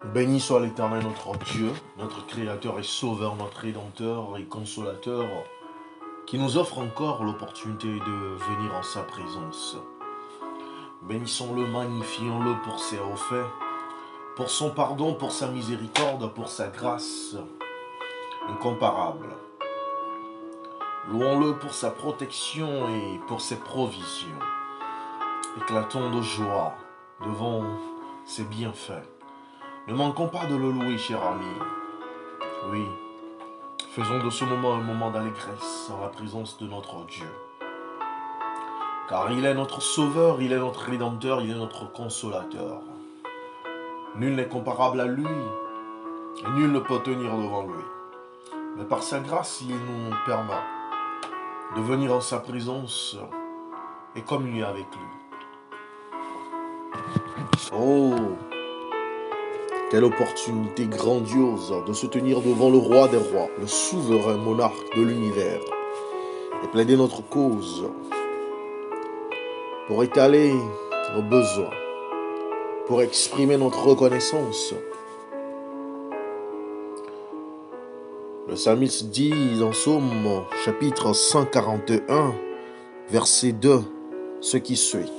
Béni soit l'Éternel notre Dieu, notre Créateur et Sauveur, notre Rédempteur et Consolateur, qui nous offre encore l'opportunité de venir en sa présence. Bénissons-le, magnifions-le pour ses refaits, pour son pardon, pour sa miséricorde, pour sa grâce incomparable. Louons-le pour sa protection et pour ses provisions. Éclatons de joie devant ses bienfaits. Ne manquons pas de le louer, cher ami. Oui, faisons de ce moment un moment d'allégresse en la présence de notre Dieu. Car il est notre Sauveur, il est notre Rédempteur, il est notre Consolateur. Nul n'est comparable à lui, et nul ne peut tenir devant lui. Mais par sa grâce, il nous permet de venir en sa présence et communier avec lui. Oh, quelle opportunité grandiose de se tenir devant le roi des rois, le souverain monarque de l'univers, et plaider notre cause pour étaler nos besoins, pour exprimer notre reconnaissance. Le psalmiste dit dans Psaume chapitre 141, verset 2, ce qui suit.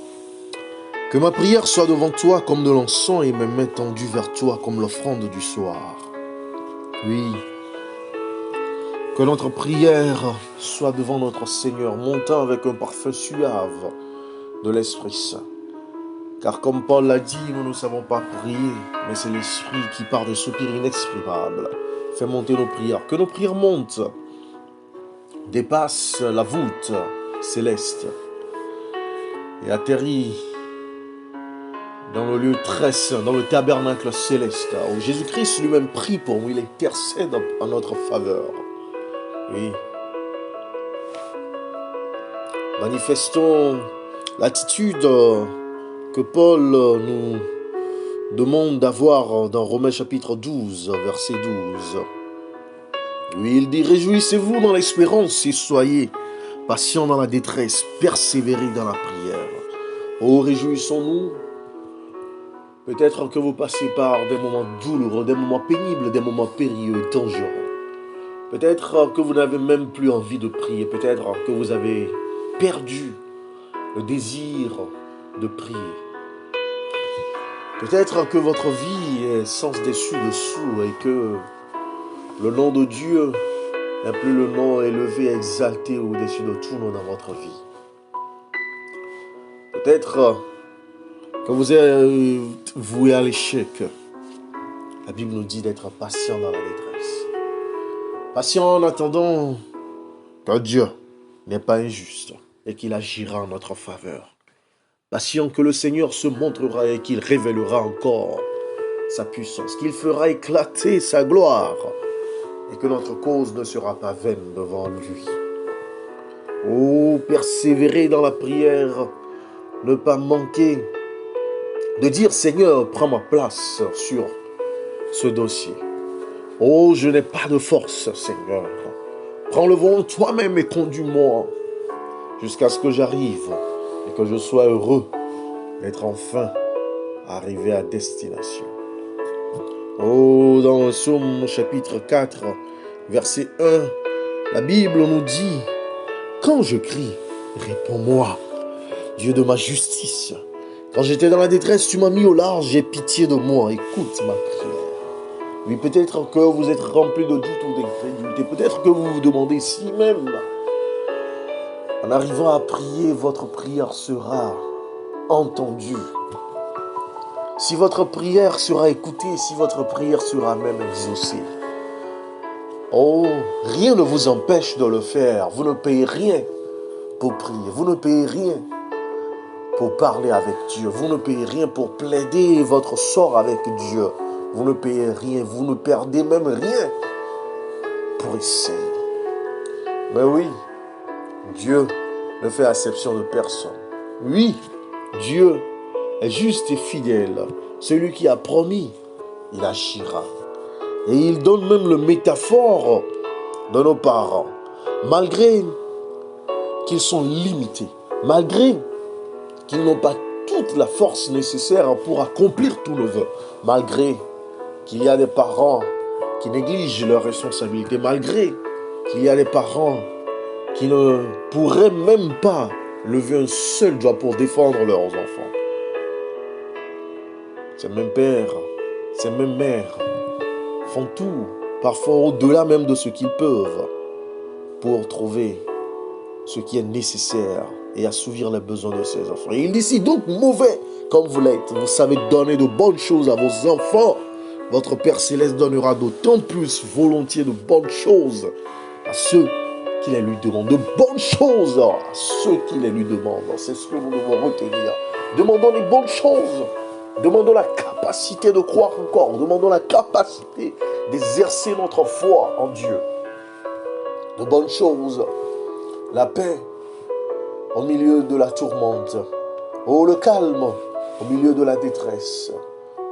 Que ma prière soit devant toi comme de l'encens et mes mains tendues vers toi comme l'offrande du soir. Oui, que notre prière soit devant notre Seigneur, montant avec un parfum suave de l'Esprit Saint. Car comme Paul l'a dit, nous ne savons pas prier, mais c'est l'Esprit qui, par des soupirs inexprimables, fait monter nos prières. Que nos prières montent, dépassent la voûte céleste et atterrissent dans le lieu très saint, dans le tabernacle céleste, où Jésus-Christ lui-même prie pour nous, il intercède en notre faveur. Oui. Manifestons l'attitude que Paul nous demande d'avoir dans Romains chapitre 12, verset 12. Oui, il dit, réjouissez-vous dans l'espérance et soyez patients dans la détresse, persévérez dans la prière. Oh, réjouissons-nous. Peut-être que vous passez par des moments douloureux, des moments pénibles, des moments périlleux, dangereux. Peut-être que vous n'avez même plus envie de prier. Peut-être que vous avez perdu le désir de prier. Peut-être que votre vie est sans dessus-dessous et que le nom de Dieu n'est plus le nom élevé, exalté au-dessus de tout nom dans votre vie. Peut-être que vous êtes voué à l'échec. La Bible nous dit d'être patient dans la détresse. Patient en attendant que Dieu n'est pas injuste et qu'il agira en notre faveur. Patient que le Seigneur se montrera et qu'il révélera encore sa puissance, qu'il fera éclater sa gloire et que notre cause ne sera pas vaine devant lui. Oh, persévérer dans la prière, ne pas manquer de dire Seigneur, prends ma place sur ce dossier. Oh, je n'ai pas de force, Seigneur. Prends le volant toi-même et conduis-moi jusqu'à ce que j'arrive et que je sois heureux d'être enfin arrivé à destination. Oh, dans le Psaume chapitre 4, verset 1, la Bible nous dit, quand je crie, réponds-moi, Dieu de ma justice. Quand j'étais dans la détresse, tu m'as mis au large, aie pitié de moi, écoute ma prière. Oui, peut-être que vous êtes rempli de doute ou d'incrédulité. Peut-être que vous vous demandez si même, en arrivant à prier, votre prière sera entendue. Si votre prière sera écoutée, si votre prière sera même exaucée. Oh, rien ne vous empêche de le faire. Vous ne payez rien pour prier. Vous ne payez rien pour parler avec Dieu. Vous ne payez rien pour plaider votre sort avec Dieu. Vous ne payez rien. Vous ne perdez même rien pour essayer. Mais oui, Dieu ne fait exception de personne. Oui, Dieu est juste et fidèle. Celui qui a promis, il agira. Et il donne même le métaphore de nos parents. Malgré qu'ils sont limités, malgré qu'ils n'ont pas toute la force nécessaire pour accomplir tous nos vœux, malgré qu'il y a des parents qui négligent leurs responsabilités, malgré qu'il y a des parents qui ne pourraient même pas lever un seul doigt pour défendre leurs enfants. Ces mêmes pères, ces mêmes mères font tout, parfois au-delà même de ce qu'ils peuvent, pour trouver ce qui est nécessaire et assouvir les besoins de ses enfants. Et il dit, si donc mauvais comme vous l'êtes, vous savez donner de bonnes choses à vos enfants, votre Père Céleste donnera d'autant plus volontiers de bonnes choses à ceux qui les lui demandent. De bonnes choses à ceux qui les lui demandent. C'est ce que nous devons retenir. Demandons les bonnes choses. Demandons la capacité de croire encore. Demandons la capacité d'exercer notre foi en Dieu. De bonnes choses. La paix au milieu de la tourmente. Oh, le calme au milieu de la détresse.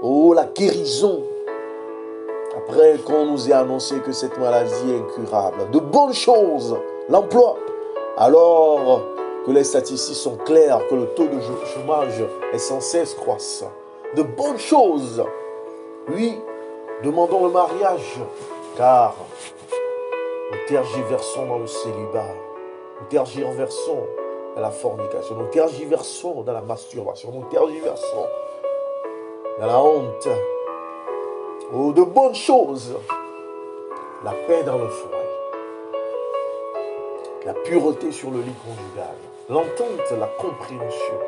Oh, la guérison après qu'on nous ait annoncé que cette maladie est incurable. De bonnes choses. L'emploi. Alors que les statistiques sont claires, que le taux de chômage est sans cesse croissant. De bonnes choses. Oui, demandons le mariage, car nous tergiversons dans le célibat. Nous tergiversons dans la fornication. Nous tergiversons dans la masturbation. Nous tergiversons dans la honte. Oh, de bonnes choses. La paix dans le foyer. La pureté sur le lit conjugal. L'entente, la compréhension.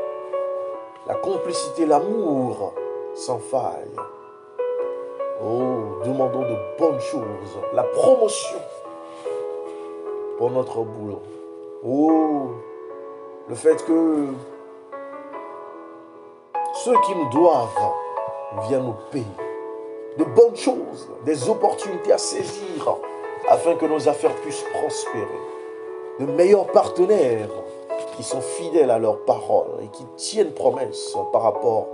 La complicité, l'amour sans faille. Oh, demandons de bonnes choses. La promotion pour notre boulot. Oh, le fait que ceux qui nous doivent viennent nous payer. De bonnes choses, des opportunités à saisir afin que nos affaires puissent prospérer. De meilleurs partenaires qui sont fidèles à leurs paroles et qui tiennent promesse par rapport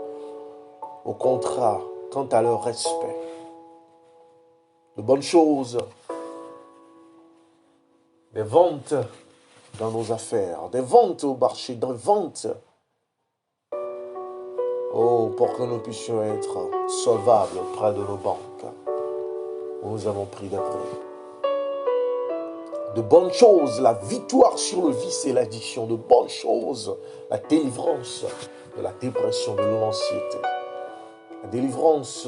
au contrat quant à leur respect. De bonnes choses, des ventes dans nos affaires, des ventes au marché, des ventes. Oh, pour que nous puissions être solvables auprès de nos banques où nous avons pris des prêts. De bonnes choses, la victoire sur le vice et l'addiction. De bonnes choses, la délivrance de la dépression, de l'anxiété. La délivrance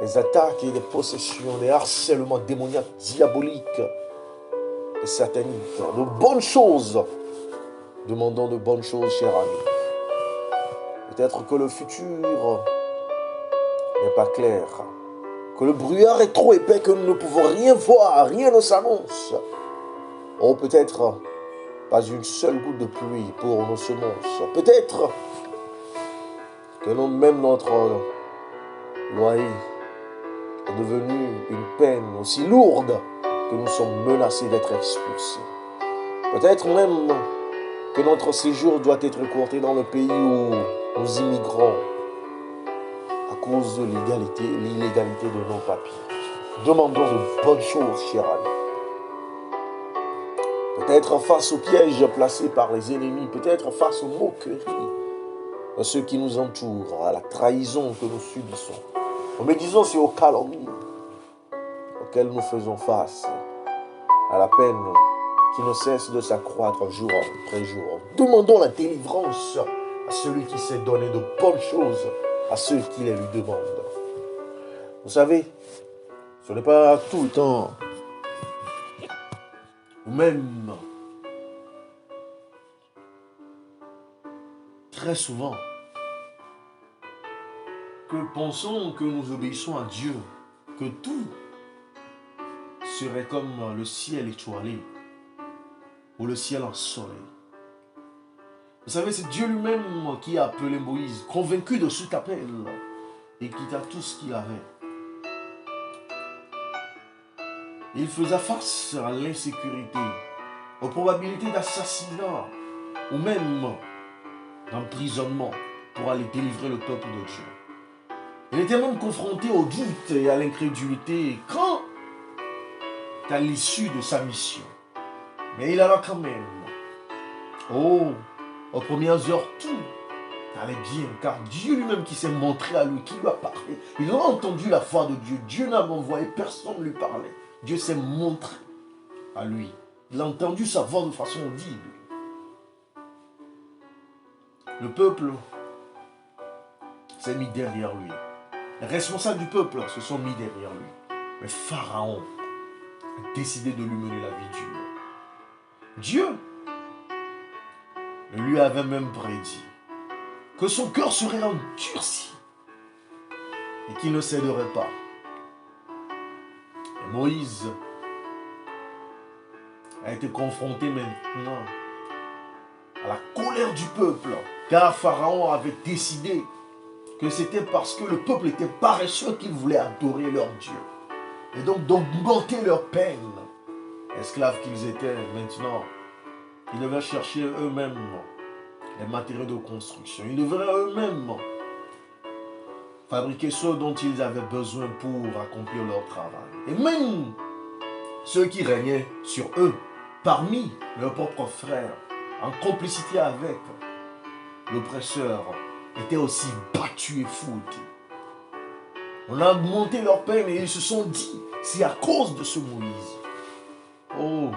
des attaques et des possessions, des harcèlements démoniaques, diaboliques et sataniques. De bonnes choses. Demandons de bonnes choses, cher ami. Peut-être que le futur n'est pas clair, que le brouillard est trop épais, que nous ne pouvons rien voir, rien ne s'annonce. Oh, peut-être pas une seule goutte de pluie pour nos semences. Peut-être que même notre loyer est devenu une peine aussi lourde que nous sommes menacés d'être expulsés. Peut-être même que notre séjour doit être écourté dans le pays où nous immigrons à cause de l'illégalité de nos papiers. Demandons de bonnes choses, cher ami. Peut-être face aux pièges placés par les ennemis, peut-être face aux moqueries de ceux qui nous entourent, à la trahison que nous subissons. Mais disons, c'est aux calomnies auxquelles nous faisons face, à la peine qui ne cesse de s'accroître jour après jour. Demandons la délivrance à celui qui sait donner de bonnes choses à ceux qui les lui demandent. Vous savez, ce n'est pas tout le temps, ou même très souvent, que pensons que nous obéissons à Dieu, que tout serait comme le ciel étoilé ou le ciel ensoleillé. Vous savez, c'est Dieu lui-même qui a appelé Moïse, convaincu de cet appel, et quitta tout ce qu'il avait. Il faisait face à l'insécurité, aux probabilités d'assassinat, ou même d'emprisonnement pour aller délivrer le peuple de Dieu. Il était même confronté au doute et à l'incrédulité quant à l'issue de sa mission. Mais il alla quand même, aux premières heures, tout allait bien, car Dieu lui-même qui s'est montré à lui, qui lui a parlé, il a entendu la voix de Dieu. Dieu n'a envoyé, personne ne lui parlait. Dieu s'est montré à lui. Il a entendu sa voix de façon audible. Le peuple s'est mis derrière lui. Les responsables du peuple se sont mis derrière lui. Mais Pharaon a décidé de lui mener la vie dure. Dieu lui avait même prédit que son cœur serait endurci et qu'il ne céderait pas. Et Moïse a été confronté maintenant à la colère du peuple, car Pharaon avait décidé que c'était parce que le peuple était paresseux qu'ils voulaient adorer leur Dieu. Et donc d'augmenter leur peine. Esclaves qu'ils étaient maintenant, ils devaient chercher eux-mêmes les matériaux de construction. Ils devaient eux-mêmes fabriquer ce dont ils avaient besoin pour accomplir leur travail. Et même ceux qui régnaient sur eux, parmi leurs propres frères, en complicité avec l'oppresseur, étaient aussi battus et fouettés. On a augmenté leur peine et ils se sont dit, c'est à cause de ce Moïse. Oh,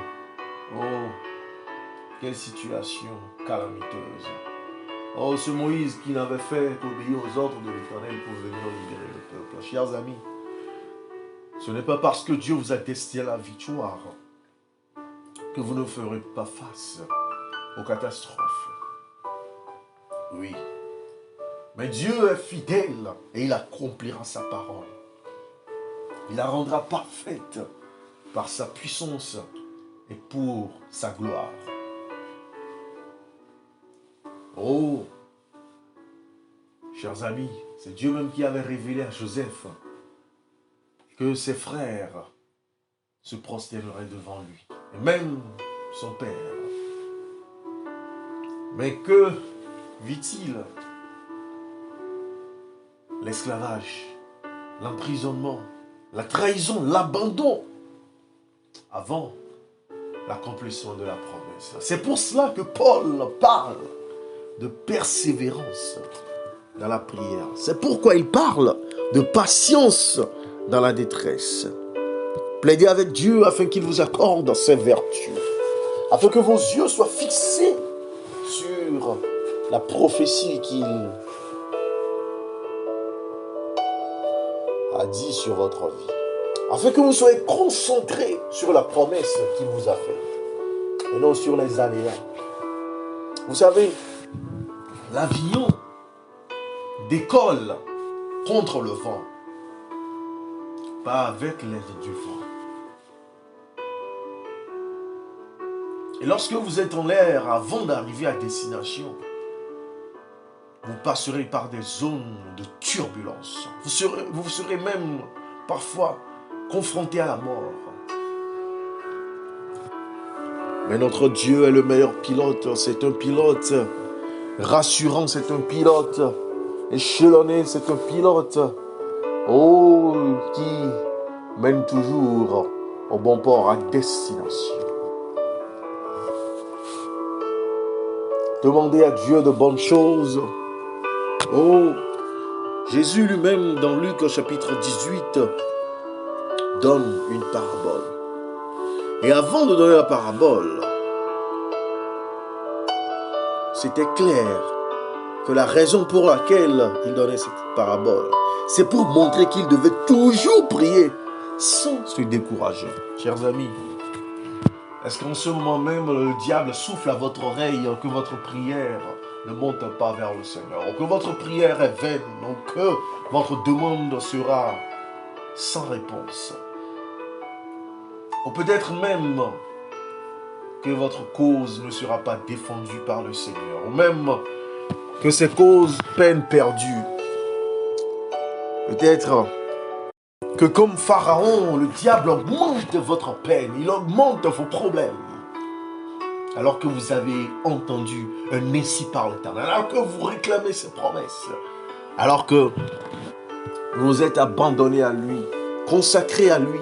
quelle situation calamiteuse. Oh, ce Moïse qui n'avait fait qu'obéir aux ordres de l'Éternel pour venir libérer le peuple. Chers amis, ce n'est pas parce que Dieu vous a destiné la victoire que vous ne ferez pas face aux catastrophes. Oui. Mais Dieu est fidèle et il accomplira sa parole. Il la rendra parfaite par sa puissance et pour sa gloire. Oh, chers amis, c'est Dieu même qui avait révélé à Joseph que ses frères se prosterneraient devant lui, et même son père. Mais que vit-il? L'esclavage, l'emprisonnement, la trahison, l'abandon avant l'accomplissement de la promesse. C'est pour cela que Paul parle de persévérance dans la prière. C'est pourquoi il parle de patience dans la détresse. Plaidez avec Dieu afin qu'il vous accorde ses vertus, afin que vos yeux soient fixés sur la prophétie qu'il a dit sur votre vie, afin que vous soyez concentrés sur la promesse qu'il vous a faite et non sur les aléas. Vous savez, l'avion décolle contre le vent, pas avec l'aide du vent. Et lorsque vous êtes en l'air, avant d'arriver à destination, vous passerez par des zones de turbulence. Vous serez même parfois confronté à la mort. Mais notre Dieu est le meilleur pilote. C'est un pilote rassurant, c'est un pilote échelonné, c'est un pilote qui mène toujours au bon port, à destination. Demandez à Dieu de bonnes choses. Oh, Jésus lui-même, dans Luc chapitre 18, donne une parabole. Et avant de donner la parabole, c'était clair que la raison pour laquelle il donnait cette parabole, c'est pour montrer qu'il devait toujours prier sans se décourager. Chers amis, est-ce qu'en ce moment même, le diable souffle à votre oreille que votre prière ne monte pas vers le Seigneur, que votre prière est vaine, donc que votre demande sera sans réponse? Ou peut-être même que votre cause ne sera pas défendue par le Seigneur, ou même que ces causes peine perdues. Peut-être que comme Pharaon, le diable augmente votre peine, il augmente vos problèmes. Alors que vous avez entendu un ainsi par l'Éternel, alors que vous réclamez ses promesses, alors que vous êtes abandonné à lui, consacré à lui,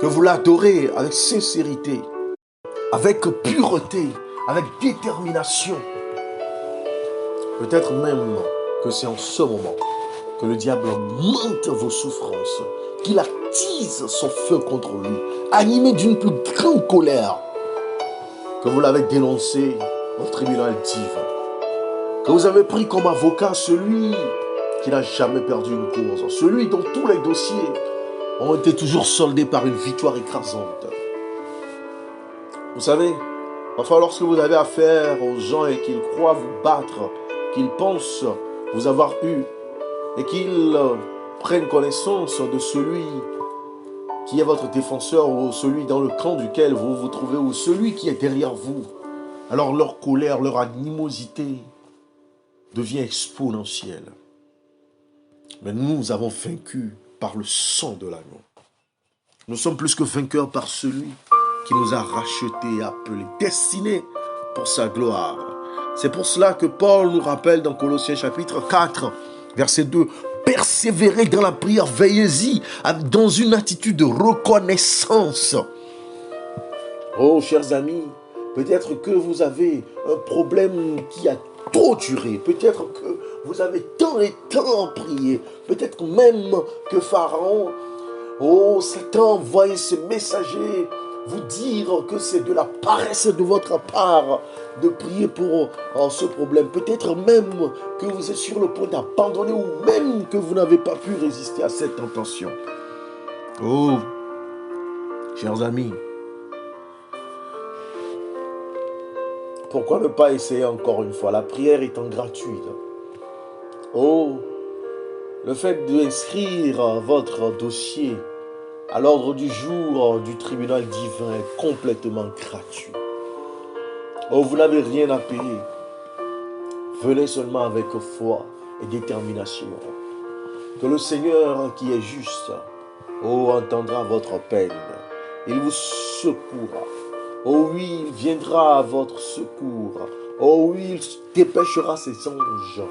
que vous l'adorez avec sincérité, avec pureté, avec détermination. Peut-être même que c'est en ce moment que le diable augmente vos souffrances, qu'il attise son feu contre lui, animé d'une plus grande colère, que vous l'avez dénoncé au tribunal divin, que vous avez pris comme avocat celui qui n'a jamais perdu une cause, celui dont tous les dossiers ont été toujours soldés par une victoire écrasante. Vous savez, parfois lorsque vous avez affaire aux gens et qu'ils croient vous battre, qu'ils pensent vous avoir eu, et qu'ils prennent connaissance de celui qui est votre défenseur ou celui dans le camp duquel vous vous trouvez ou celui qui est derrière vous, alors leur colère, leur animosité devient exponentielle. Mais nous avons vaincu par le sang de l'agneau. Nous sommes plus que vainqueurs par celui qui nous a rachetés, appelés, destinés pour sa gloire. C'est pour cela que Paul nous rappelle dans Colossiens chapitre 4, verset 2, « Persévérez dans la prière, veillez-y dans une attitude de reconnaissance. » Oh, chers amis, peut-être que vous avez un problème qui a trop duré. Peut-être que vous avez tant et tant prié. Peut-être même que Pharaon, oh, Satan, envoyé ce messager vous dire que c'est de la paresse de votre part de prier pour ce problème. Peut-être même que vous êtes sur le point d'abandonner ou même que vous n'avez pas pu résister à cette tentation. Oh, chers amis, pourquoi ne pas essayer encore une fois, la prière étant gratuite? Oh, le fait d'inscrire votre dossier à l'ordre du jour du tribunal divin est complètement gratuit. Oh, vous n'avez rien à payer. Venez seulement avec foi et détermination. Que le Seigneur qui est juste, oh, entendra votre peine. Il vous secourra. Oh oui, il viendra à votre secours. Oh oui, il dépêchera ses anges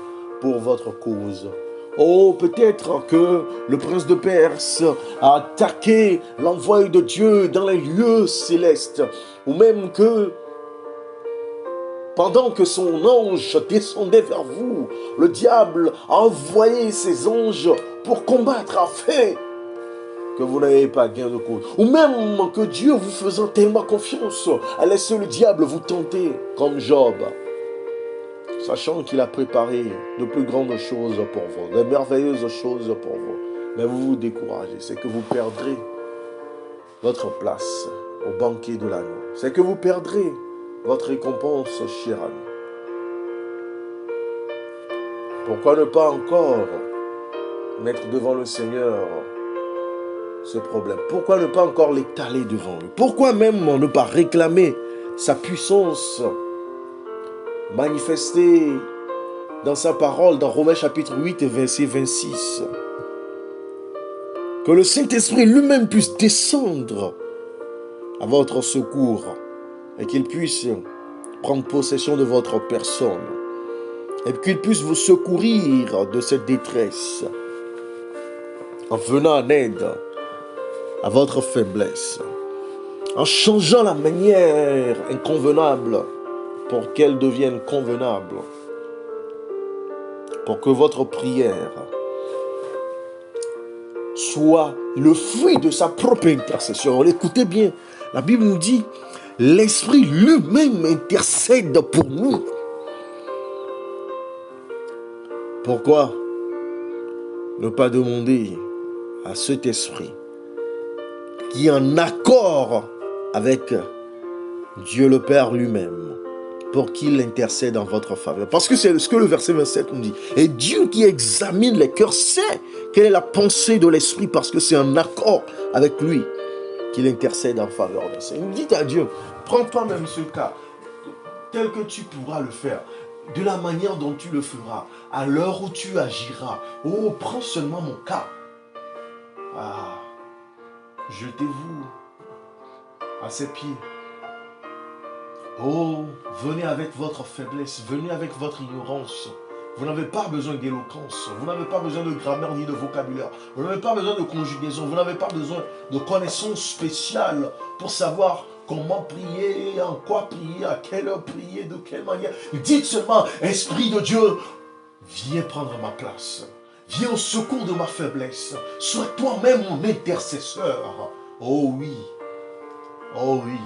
pour votre cause. Oh, peut-être que le prince de Perse a attaqué l'envoyé de Dieu dans les lieux célestes. Ou même que, pendant que son ange descendait vers vous, le diable a envoyé ses anges pour combattre afin que vous n'ayez pas gain de cause. Ou même que Dieu, vous faisant tellement confiance, a laissé le diable vous tenter comme Job, sachant qu'il a préparé de plus grandes choses pour vous, de merveilleuses choses pour vous. Mais vous vous découragez, c'est que vous perdrez votre place au banquet de l'agneau. C'est que vous perdrez votre récompense, cher ami. Pourquoi ne pas encore mettre devant le Seigneur ce problème? Pourquoi ne pas encore l'étaler devant lui? Pourquoi même ne pas réclamer sa puissance manifestée dans sa parole, dans Romains chapitre 8 et verset 26. Que le Saint-Esprit lui-même puisse descendre à votre secours et qu'il puisse prendre possession de votre personne et qu'il puisse vous secourir de cette détresse en venant en aide à votre faiblesse, en changeant la manière inconvenable pour qu'elle devienne convenable, pour que votre prière soit le fruit de sa propre intercession. Écoutez bien, la Bible nous dit, l'Esprit lui-même intercède pour nous. Pourquoi ne pas demander à cet Esprit qui est en accord avec Dieu le Père lui-même, pour qu'il intercède en votre faveur? Parce que c'est ce que le verset 27 nous dit. Et Dieu qui examine les cœurs sait quelle est la pensée de l'Esprit, parce que c'est en accord avec lui qu'il intercède en faveur de ça. Il nous dit à Dieu, prends toi-même ce cas, tel que tu pourras le faire, de la manière dont tu le feras, à l'heure où tu agiras. Oh, prends seulement mon cas. Ah, jetez-vous à ses pieds. Oh, venez avec votre faiblesse, venez avec votre ignorance. Vous n'avez pas besoin d'éloquence, vous n'avez pas besoin de grammaire ni de vocabulaire, vous n'avez pas besoin de conjugaison, vous n'avez pas besoin de connaissances spéciales pour savoir comment prier, en quoi prier, à quelle heure prier, de quelle manière. Dites seulement, Esprit de Dieu, Viens prendre ma place. Viens au secours de ma faiblesse. Sois toi-même mon intercesseur. Oh oui. Oh oui.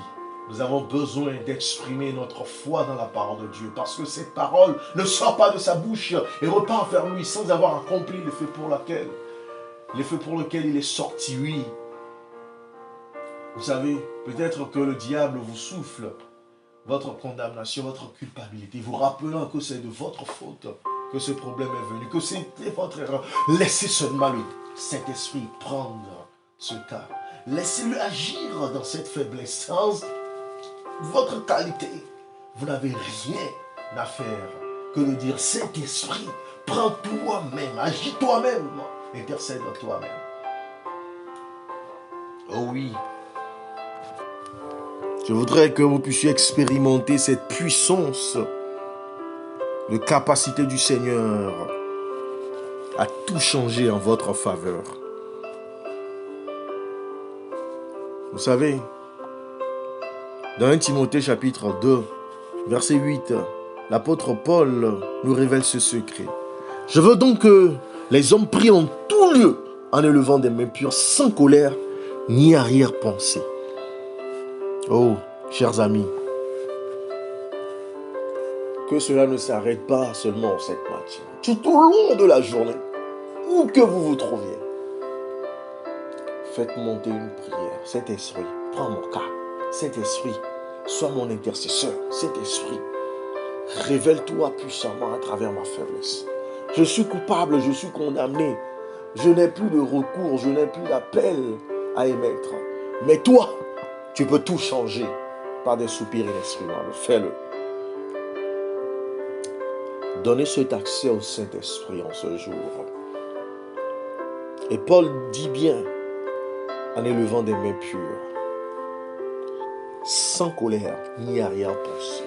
Nous avons besoin d'exprimer notre foi dans la parole de Dieu. Parce que cette parole ne sort pas de sa bouche et repart vers lui sans avoir accompli l'effet pour lequel il est sorti, oui. Vous savez, peut-être que le diable vous souffle votre condamnation, votre culpabilité, vous rappelant que c'est de votre faute que ce problème est venu, que c'était votre erreur. Laissez seulement le Saint-Esprit prendre ce cas. Laissez-le agir dans cette faiblesse. Sans votre qualité, vous n'avez rien à faire que de dire Saint-Esprit, prends toi-même, agis toi-même, intercède toi-même. Oh oui. Je voudrais que vous puissiez expérimenter cette puissance de capacité du Seigneur à tout changer en votre faveur. Vous savez, dans 1 Timothée chapitre 2, verset 8, l'apôtre Paul nous révèle ce secret. Je veux donc que les hommes prient en tout lieu en élevant des mains pures, sans colère ni arrière-pensée. Oh, chers amis, que cela ne s'arrête pas seulement cette matinée. Tout au long de la journée, où que vous vous trouviez, faites monter une prière. Saint-Esprit, prends mon cas. Saint-Esprit, sois mon intercesseur. Saint-Esprit, révèle-toi puissamment à travers ma faiblesse. Je suis coupable, je suis condamné. Je n'ai plus de recours, je n'ai plus d'appel à émettre. Mais toi, tu peux tout changer par des soupirs inexprimables. Fais-le. Donnez cet accès au Saint-Esprit en ce jour. Et Paul dit bien, en élevant des mains pures, sans colère ni arrière-pensée.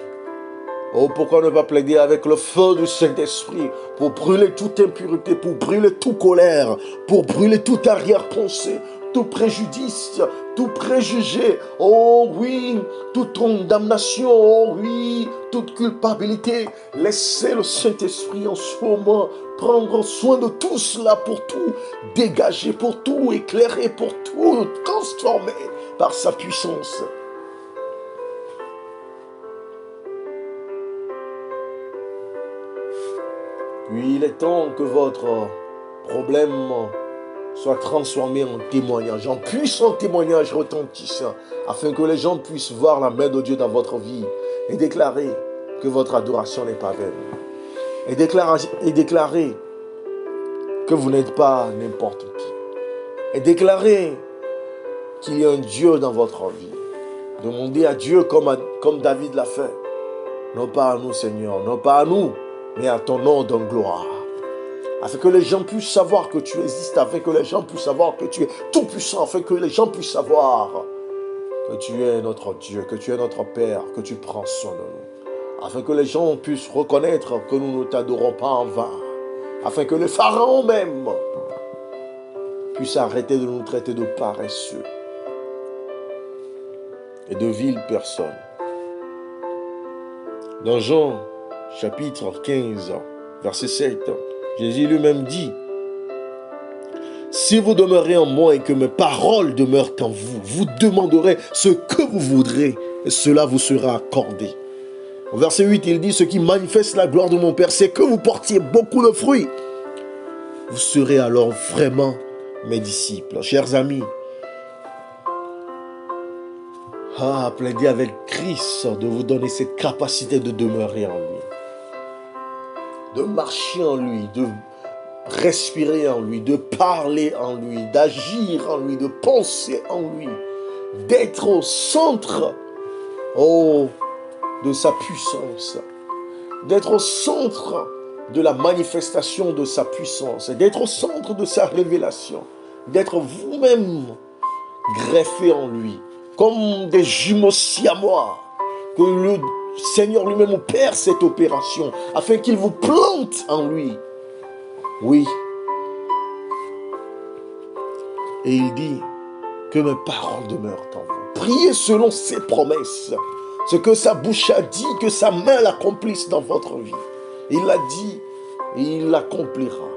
Oh, pourquoi ne pas plaider avec le feu du Saint-Esprit pour brûler toute impureté, pour brûler toute colère, pour brûler toute arrière-pensée, tout préjudice, tout préjugé, oh oui, toute condamnation, oh oui, toute culpabilité. Laissez le Saint-Esprit en ce moment prendre soin de tout cela, pour tout dégager, pour tout éclairer, pour tout transformer par sa puissance. Puis il est temps que votre problème soit transformé en témoignage, en puissant témoignage retentissant, afin que les gens puissent voir la main de Dieu dans votre vie et déclarer que votre adoration n'est pas vaine. Et déclarer que vous n'êtes pas n'importe qui. Et déclarer qu'il y a un Dieu dans votre vie. Demandez à Dieu comme David l'a fait. Non pas à nous, Seigneur, non pas à nous, mais à ton nom de gloire. Afin que les gens puissent savoir que tu existes, afin que les gens puissent savoir que tu es tout puissant, afin que les gens puissent savoir que tu es notre Dieu, que tu es notre Père, que tu prends soin de nous. Afin que les gens puissent reconnaître que nous ne t'adorons pas en vain. Afin que les pharaons même puissent arrêter de nous traiter de paresseux et de viles personnes. Dans Jean chapitre 15, verset 7, Jésus lui-même dit, « Si vous demeurez en moi et que mes paroles demeurent en vous, vous demanderez ce que vous voudrez et cela vous sera accordé. » Au verset 8, il dit, « Ce qui manifeste la gloire de mon Père, c'est que vous portiez beaucoup de fruits. Vous serez alors vraiment mes disciples. » Chers amis, plaidez avec Christ de vous donner cette capacité de demeurer en lui, de marcher en lui, de respirer en lui, de parler en lui, d'agir en lui, de penser en lui, d'être au centre, de sa puissance, d'être au centre de la manifestation de sa puissance, d'être au centre de sa révélation, d'être vous-même greffé en lui, comme des jumeaux siamois, que le Seigneur lui-même opère cette opération, afin qu'il vous plante en lui. Oui. Et il dit que mes paroles demeurent en vous. Priez selon ses promesses. Ce que sa bouche a dit, que sa main l'accomplisse dans votre vie. Il l'a dit et il l'accomplira,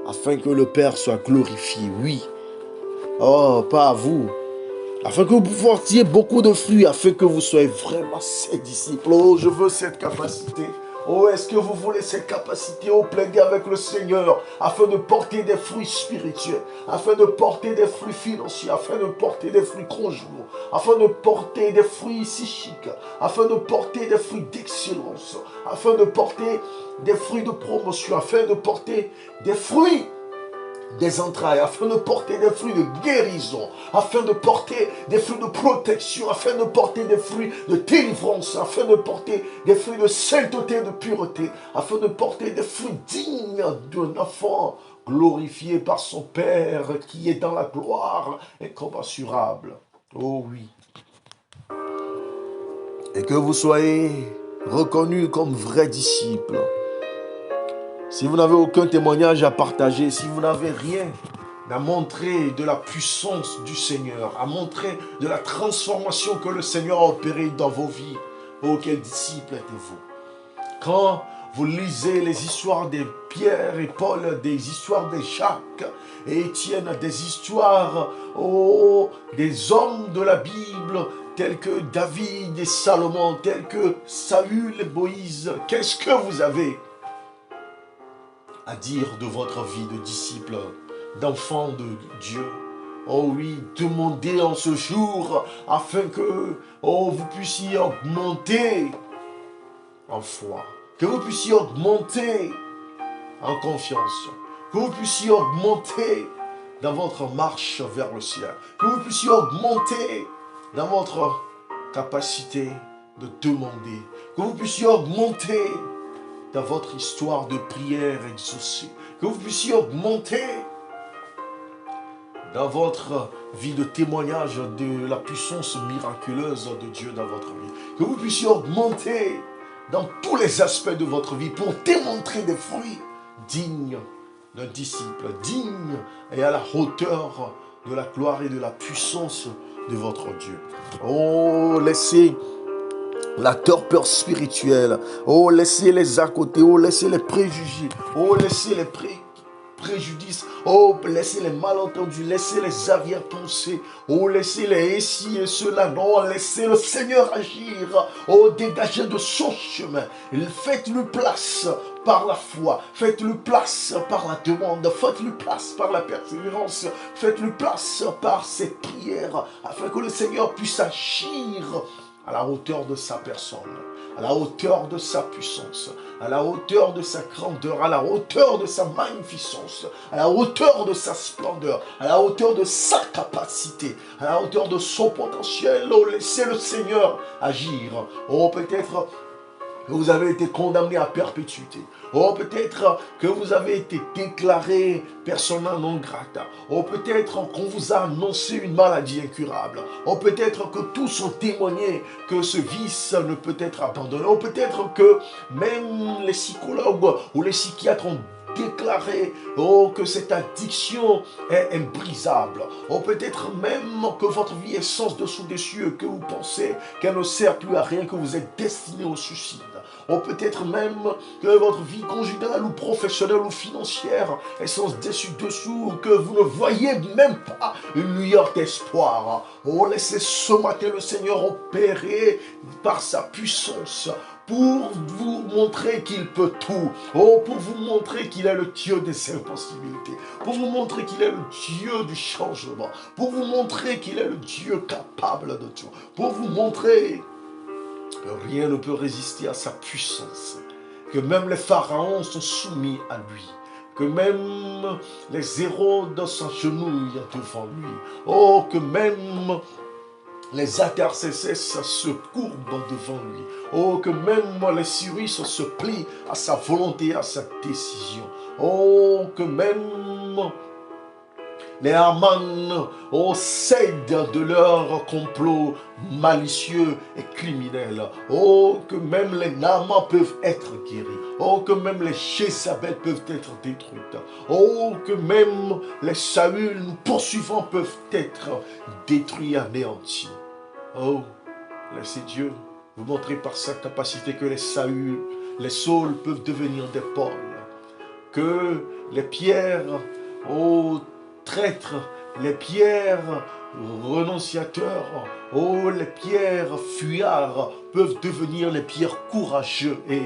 afin que le Père soit glorifié, oui. Oh, pas à vous. Afin que vous portiez beaucoup de fruits, afin que vous soyez vraiment ses disciples. Oh, je veux cette capacité. Oh, est-ce que vous voulez cette capacité? Oh, plaider avec le Seigneur, afin de porter des fruits spirituels, afin de porter des fruits financiers, afin de porter des fruits conjugaux, afin de porter des fruits psychiques, afin de porter des fruits d'excellence, afin de porter des fruits de promotion, afin de porter des fruits des entrailles, afin de porter des fruits de guérison, afin de porter des fruits de protection, afin de porter des fruits de délivrance, afin de porter des fruits de sainteté, de pureté, afin de porter des fruits dignes d'un enfant glorifié par son Père qui est dans la gloire incommensurable. Oh oui. Et que vous soyez reconnus comme vrais disciples. Si vous n'avez aucun témoignage à partager, si vous n'avez rien à montrer de la puissance du Seigneur, à montrer de la transformation que le Seigneur a opérée dans vos vies, oh, quel disciple êtes-vous? Quand vous lisez les histoires de Pierre et Paul, des histoires de Jacques et Étienne, des histoires des hommes de la Bible, tels que David et Salomon, tels que Saül et Moïse, qu'est-ce que vous avez à dire de votre vie de disciple, d'enfant de Dieu? Oh oui, demandez en ce jour afin que vous puissiez augmenter en foi, que vous puissiez augmenter en confiance, que vous puissiez augmenter dans votre marche vers le ciel, que vous puissiez augmenter dans votre capacité de demander, que vous puissiez augmenter dans votre histoire de prière exaucée, que vous puissiez augmenter dans votre vie de témoignage de la puissance miraculeuse de Dieu dans votre vie, que vous puissiez augmenter dans tous les aspects de votre vie pour démontrer des fruits dignes d'un disciple, dignes et à la hauteur de la gloire et de la puissance de votre Dieu. Oh, laissez la torpeur spirituelle, oh, laissez les à côté, oh, laissez les préjugés, oh, laissez les préjudices, oh, laissez les malentendus, laissez les arrière-pensées, oh, laissez les ici et cela, non, laissez le Seigneur agir, oh, dégagez de son chemin, faites-lui place par la foi, faites-lui place par la demande, faites-lui place par la persévérance, faites-lui place par cette prière, afin que le Seigneur puisse agir à la hauteur de sa personne, à la hauteur de sa puissance, à la hauteur de sa grandeur, à la hauteur de sa magnificence, à la hauteur de sa splendeur, à la hauteur de sa capacité, à la hauteur de son potentiel. Oh, laissez le Seigneur agir. Oh, peut-être que vous avez été condamné à perpétuité. Oh, peut-être que vous avez été déclaré persona non grata. Oh, peut-être qu'on vous a annoncé une maladie incurable. Oh, peut-être que tous ont témoigné que ce vice ne peut être abandonné. Oh, peut-être que même les psychologues ou les psychiatres ont déclaré que cette addiction est imbrisable. Oh, peut-être même que votre vie est sans dessous des cieux, que vous pensez qu'elle ne sert plus à rien, que vous êtes destiné au suicide. Oh, peut-être même que votre vie conjugale ou professionnelle ou financière est sans dessus-dessous, que vous ne voyez même pas une lueur d'espoir. Oh, laissez ce matin le Seigneur opérer par sa puissance pour vous montrer qu'il peut tout. Oh, pour vous montrer qu'il est le Dieu des impossibilités. Pour vous montrer qu'il est le Dieu du changement. Pour vous montrer qu'il est le Dieu capable de tout. Pour vous montrer que rien ne peut résister à sa puissance. Que même les pharaons sont soumis à lui. Que même les Hérodes s'agenouillent devant lui. Oh, que même les intercesseurs se courbent devant lui. Oh, que même les Cyrus se plient à sa volonté, à sa décision. Oh, que même les Haman cèdent de leur complot malicieux et criminel. Oh, que même les Naaman peuvent être guéris. Oh, que même les Jézabel peuvent être détruites. Oh, que même les Saül nous poursuivants peuvent être détruits, anéantis. Oh, laissez Dieu vous montrer par sa capacité que les Saül, les Saul peuvent devenir des Paul. que les pierres, ô traîtres, les pierres renonciateurs, oh les pierres fuyards peuvent devenir les pierres courageux et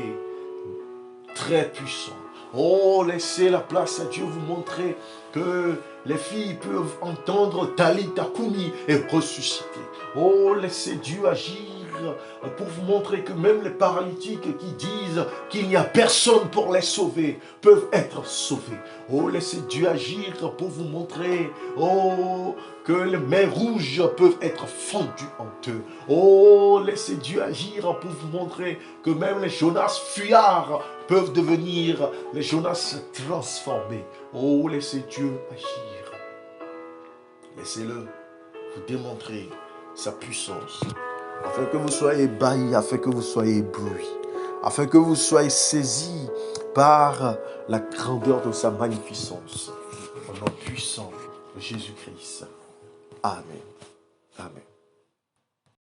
très puissants. Oh, laissez la place à Dieu vous montrer que les filles peuvent entendre Talita Kumi et ressusciter. Oh, laissez Dieu agir pour vous montrer que même les paralytiques qui disent qu'il n'y a personne pour les sauver peuvent être sauvés. Oh, laissez Dieu agir pour vous montrer, oh, que les mers rouges peuvent être fendues en deux. Oh, laissez Dieu agir pour vous montrer que même les Jonas fuyards peuvent devenir les Jonas transformés. Oh, laissez Dieu agir. Laissez-le vous démontrer sa puissance, afin que vous soyez ébahis, afin que vous soyez éblouis, afin que vous soyez saisis par la grandeur de sa magnificence. Au nom puissant de Jésus-Christ. Amen.